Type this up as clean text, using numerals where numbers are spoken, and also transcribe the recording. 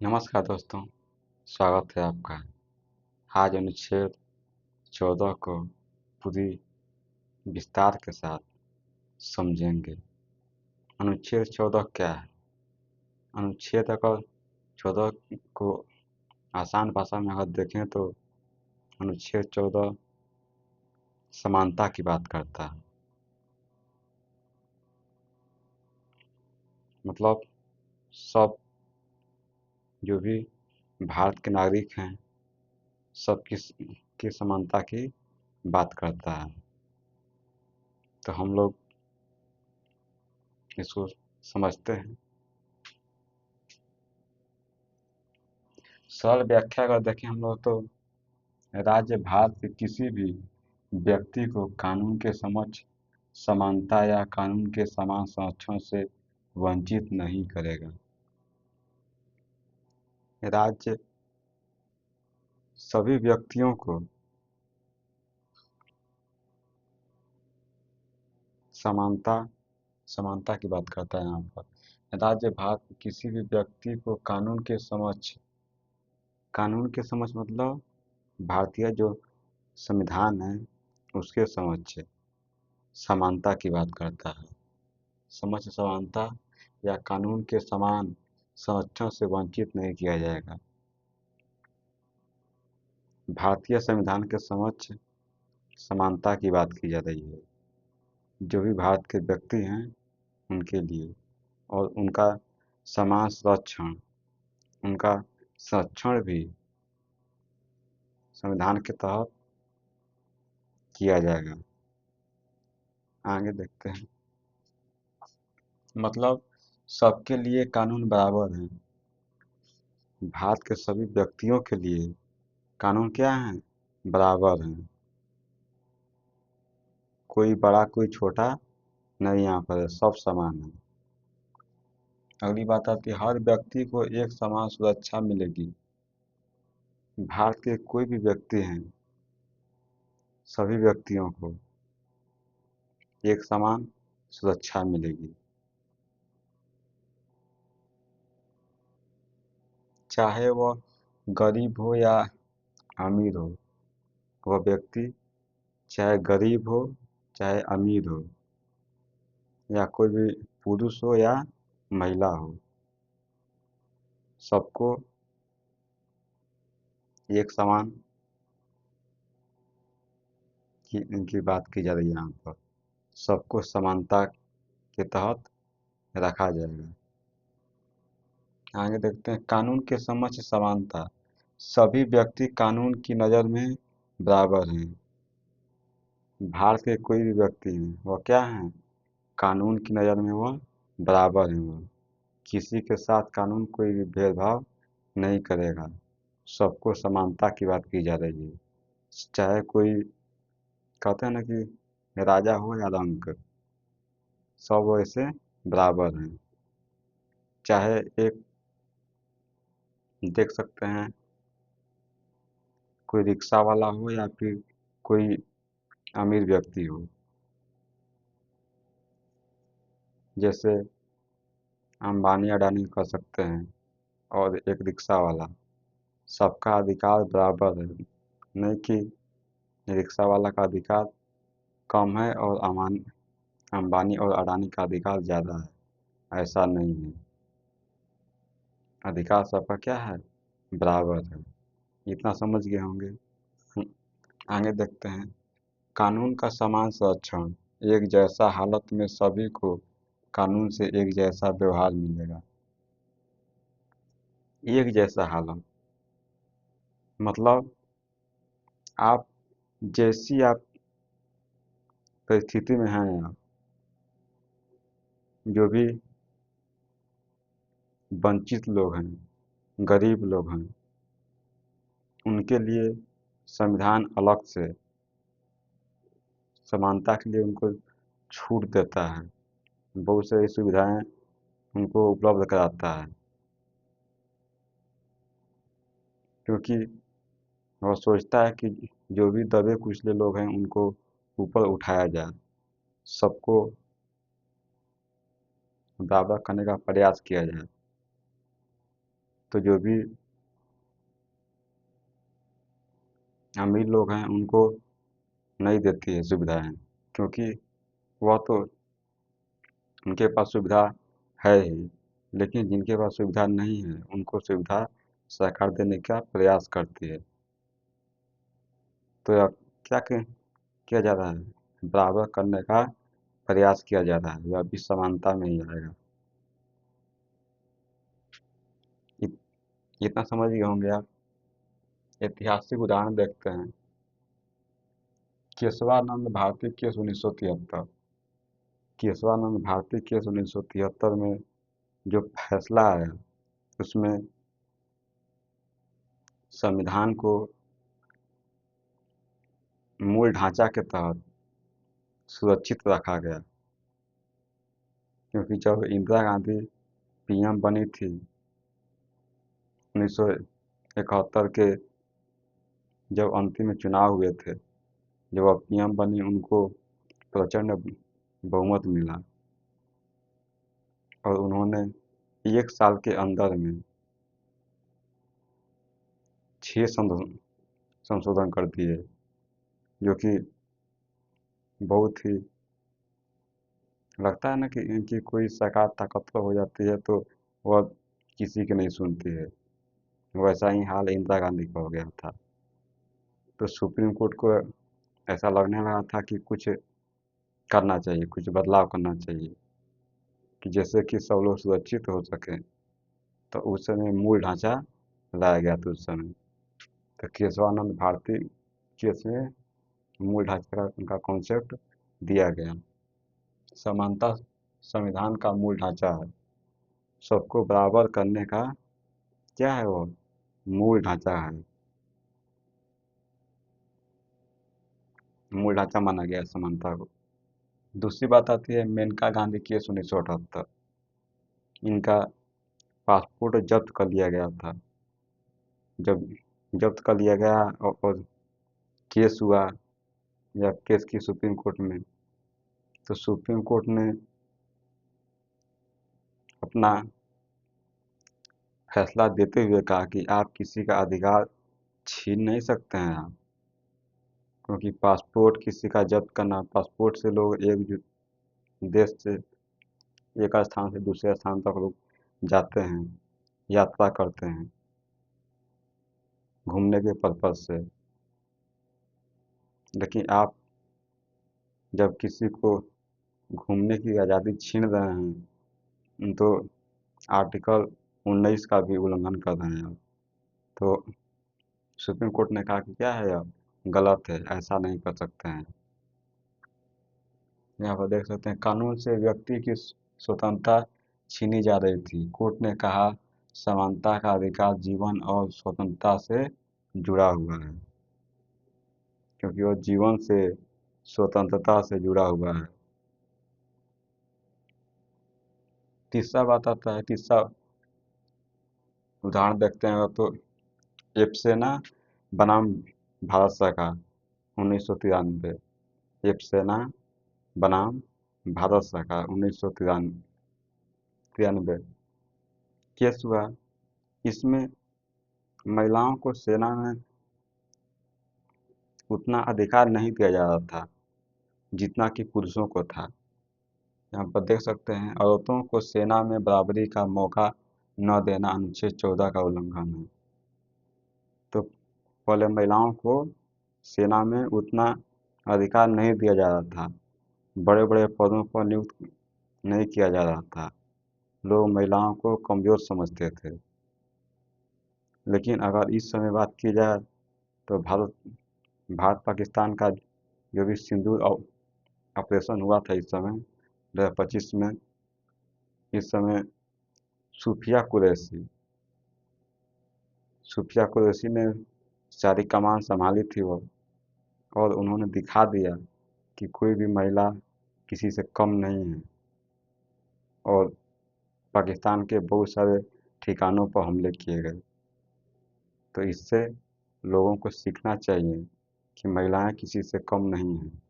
नमस्कार दोस्तों, स्वागत है आपका। आज अनुच्छेद 14 को पूरी विस्तार के साथ समझेंगे। अनुच्छेद 14 क्या है? अनुच्छेद अगर 14 को आसान भाषा में अगर देखें तो अनुच्छेद 14 समानता की बात करता है। मतलब सब जो भी भारत के नागरिक हैं, सब की समानता की बात करता है। तो हम लोग इसको समझते हैं। सरल व्याख्या अगर देखें हम लोग तो राज्य भारत के किसी भी व्यक्ति को कानून के समक्ष समानता या कानून के समान संरक्षण से वंचित नहीं करेगा। राज्य सभी व्यक्तियों को समानता की बात करता है। यहाँ पर राज्य भारत के किसी भी व्यक्ति को कानून के समक्ष मतलब भारतीय जो संविधान है उसके समक्ष समानता की बात करता है। समक्ष समानता या कानून के समान संरक्षण से वंचित नहीं किया जाएगा। भारतीय संविधान के समक्ष समानता की बात की जा रही है। जो भी भारत के व्यक्ति हैं उनके लिए और उनका समान संरक्षण, उनका संरक्षण भी संविधान के तहत किया जाएगा। आगे देखते हैं। मतलब सबके लिए कानून बराबर है। भारत के सभी व्यक्तियों के लिए कानून क्या है? बराबर है। कोई बड़ा कोई छोटा नहीं, यहाँ पर सब समान है। अगली बात आती है, हर व्यक्ति को एक समान सुरक्षा मिलेगी। भारत के कोई भी व्यक्ति हैं, सभी व्यक्तियों को एक समान सुरक्षा मिलेगी, चाहे वह गरीब हो या अमीर हो। वह व्यक्ति चाहे गरीब हो चाहे अमीर हो, या कोई भी पुरुष हो या महिला हो, सबको एक समान की इनकी बात की जा रही है। यहाँ पर सबको समानता के तहत रखा जाएगा। आगे देखते हैं। कानून के समक्ष समानता, सभी व्यक्ति कानून की नज़र में बराबर हैं। भारत के कोई भी व्यक्ति हैं वह क्या हैं? कानून की नज़र में वह बराबर हैं। वह किसी के साथ कानून कोई भी भेदभाव नहीं करेगा। सबको समानता की बात की जा रही है। चाहे कोई, कहते हैं ना कि राजा हो या रंक, सब वैसे बराबर हैं। चाहे एक देख सकते हैं कोई रिक्शा वाला हो या फिर कोई अमीर व्यक्ति हो। जैसे अंबानी अडानी कर सकते हैं और एक रिक्शा वाला, सबका अधिकार बराबर है। नहीं कि रिक्शा वाला का अधिकार कम है और अंबानी और अडानी का अधिकार ज़्यादा है, ऐसा नहीं है। अधिकार सबका क्या है? बराबर है। इतना समझ गए होंगे। आगे देखते हैं। कानून का समान संरक्षण, एक जैसा हालत में सभी को कानून से एक जैसा व्यवहार मिलेगा। एक जैसा हालत मतलब आप जैसी आप परिस्थिति में हैं, आप जो भी वंचित लोग हैं, गरीब लोग हैं, उनके लिए संविधान अलग से समानता के लिए उनको छूट देता है। बहुत सारी सुविधाएं उनको उपलब्ध कराता है, क्योंकि वह सोचता है कि जो भी दबे कुचले लोग हैं उनको ऊपर उठाया जाए, सबको बराबर करने का प्रयास किया जाए। तो जो भी अमीर लोग हैं उनको नहीं देती है सुविधाएं, क्योंकि वह तो उनके पास सुविधा है ही, लेकिन जिनके पास सुविधा नहीं है उनको सुविधा सरकार देने का प्रयास करती है। तो अब क्या किया जा रहा है, बराबर करने का प्रयास किया जा रहा है, यह भी समानता में ही आएगा। इत, इतना समझ गए होंगे आप। ऐतिहासिक उदाहरण देखते हैं। केशवानंद भारती केस 1973। केशवानंद भारती केस 1973 में जो फैसला आया उसमें संविधान को मूल ढांचा के तहत सुरक्षित रखा गया, क्योंकि जब इंदिरा गांधी पीएम बनी थी 1971 के, जब अंतिम चुनाव हुए थे, जब वह पीएम बनी उनको प्रचंड बहुमत मिला और उन्होंने 1 साल के अंदर में 6 संशोधन कर दिए, जो कि बहुत ही लगता है ना कि इनकी कोई सरकार ताकतवर हो जाती है तो वह किसी की नहीं सुनती है। वैसा ही हाल इंदिरा गांधी का हो गया था। तो सुप्रीम कोर्ट को ऐसा लगने लगा था कि कुछ करना चाहिए, कुछ बदलाव करना चाहिए, कि जैसे कि सब लोग सुरक्षित हो सकें। तो उस समय मूल ढांचा लाया गया था उस समय। तो केशवानंद भारती केस में मूल ढांचे का उनका कॉन्सेप्ट दिया गया। समानता संविधान का मूल ढांचा है, सबको बराबर करने का क्या है वो मूल ढांचा है, मूल ढांचा माना गया है समानता को। दूसरी बात आती है मेनका गांधी केस 1978। इनका पासपोर्ट जब्त कर लिया गया था। जब जब्त कर लिया गया और केस हुआ या केस की सुप्रीम कोर्ट में, तो सुप्रीम कोर्ट ने अपना फैसला देते हुए कहा कि आप किसी का अधिकार छीन नहीं सकते हैं आप, क्योंकि पासपोर्ट किसी का जब्त करना, पासपोर्ट से लोग एक देश से एक स्थान से दूसरे स्थान तक लोग जाते हैं, यात्रा करते हैं घूमने के पर्पज से। लेकिन आप जब किसी को घूमने की आज़ादी छीन रहे हैं तो आर्टिकल 19 का भी उल्लंघन कर रहे हैं आप। तो सुप्रीम कोर्ट ने कहा कि क्या है यह गलत है, ऐसा नहीं कर सकते हैं। यहाँ पर देख सकते हैं कानून से व्यक्ति की स्वतंत्रता छीनी जा रही थी। कोर्ट ने कहा समानता का अधिकार जीवन और स्वतंत्रता से जुड़ा हुआ है, क्योंकि वह जीवन से स्वतंत्रता से जुड़ा हुआ है। तीसरा बात आता है, तीसरा उदाहरण देखते हैं तो एप्सेना बनाम भारत सरकार 1993। एप्सेना बनाम भारत सरकार 1993 केस हुआ। इसमें महिलाओं को सेना में उतना अधिकार नहीं दिया जा रहा था जितना कि पुरुषों को था। यहाँ पर देख सकते हैं औरतों को सेना में बराबरी का मौका न देना अनुच्छेद 14 का उल्लंघन है। तो पहले महिलाओं को सेना में उतना अधिकार नहीं दिया जा रहा था, बड़े बड़े पदों पर नियुक्त नहीं किया जा रहा था, लोग महिलाओं को कमज़ोर समझते थे। लेकिन अगर इस समय बात की जाए तो भारत पाकिस्तान का जो भी सिंदूर ऑपरेशन हुआ था इस समय 2025 में, इस समय सूफिया कुरैशी सूफिया कुरैशी ने सारी कमान संभाली थी वो, और उन्होंने दिखा दिया कि कोई भी महिला किसी से कम नहीं है, और पाकिस्तान के बहुत सारे ठिकानों पर हमले किए गए। तो इससे लोगों को सीखना चाहिए कि महिलाएं किसी से कम नहीं हैं।